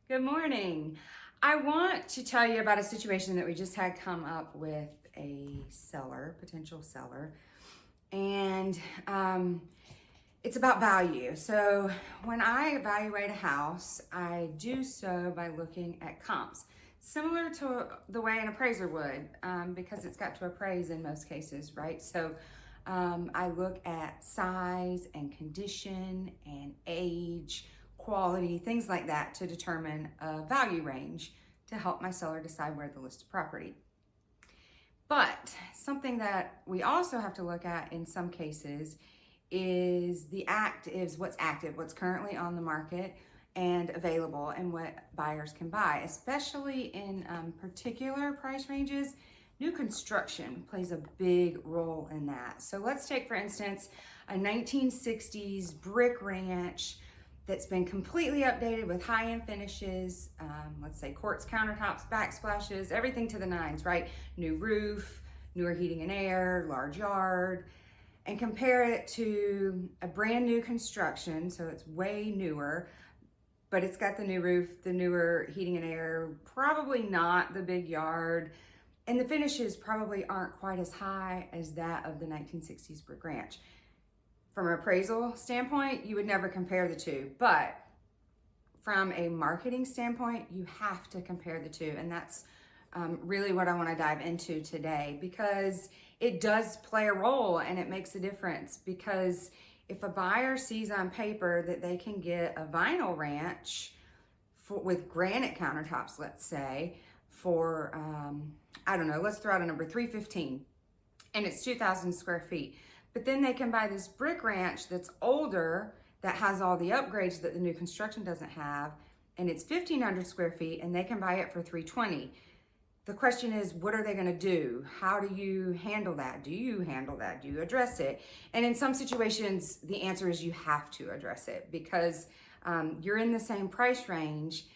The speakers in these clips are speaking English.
Good morning. I want to tell you about a situation that we just had come up with a seller, potential seller, and it's about value. So when I evaluate a house, I do so by looking at comps, similar to the way an appraiser would, because it's got to appraise in most cases, right? So I look at size and condition and age, quality, things like that to determine a value range to help my seller decide where to list a property. But something that we also have to look at in some cases is what's active, what's currently on the market and available, and what buyers can buy, especially in particular price ranges. New construction plays a big role in that. So let's take, for instance, a 1960s brick ranch that's been completely updated with high-end finishes, let's say quartz countertops, backsplashes, everything to the nines, right? New roof, newer heating and air, large yard, and compare it to a brand new construction, so it's way newer, but it's got the new roof, the newer heating and air, probably not the big yard, and the finishes probably aren't quite as high as that of the 1960s brick ranch. From an appraisal standpoint, you would never compare the two, but from a marketing standpoint, you have to compare the two, and that's really what I want to dive into today, because it does play a role and it makes a difference. Because if a buyer sees on paper that they can get a vinyl ranch with granite countertops, let's say, for I don't know, let's throw out a number, 315, and it's 2,000 square feet. But then they can buy this brick ranch that's older, that has all the upgrades that the new construction doesn't have, and it's 1,500 square feet, and they can buy it for 320. The question is, what are they going to do? How do you handle that? Do you handle that? Do you address it? And in some situations, the answer is you have to address it, because you're in the same price range,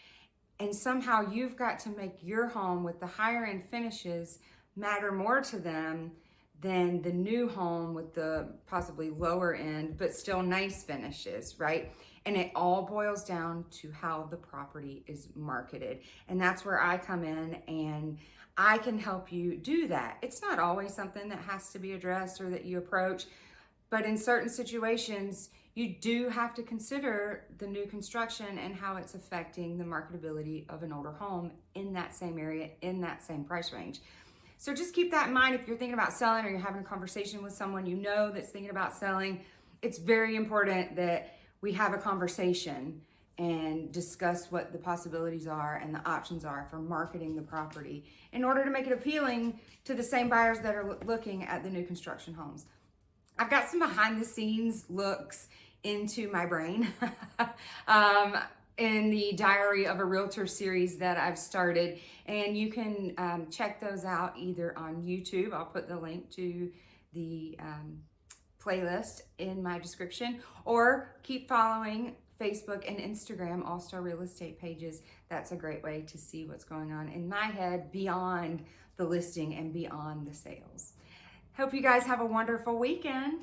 and somehow you've got to make your home with the higher end finishes matter more to them than the new home with the possibly lower end but still nice finishes, right? And it all boils down to how the property is marketed. And that's where I come in, and I can help you do that. It's not always something that has to be addressed or that you approach, but in certain situations, you do have to consider the new construction and how it's affecting the marketability of an older home in that same area, in that same price range. So just keep that in mind if you're thinking about selling, or you're having a conversation with someone you know that's thinking about selling. It's very important that we have a conversation and discuss what the possibilities are and the options are for marketing the property in order to make it appealing to the same buyers that are looking at the new construction homes. I've got some behind the scenes looks into my brain in the Diary of a Realtor series that I've started, and you can check those out either on YouTube. I'll put the link to the playlist in my description, or keep following Facebook and Instagram All Star Real Estate pages. That's a great way to see what's going on in my head beyond the listing and beyond the sales. Hope you guys have a wonderful weekend.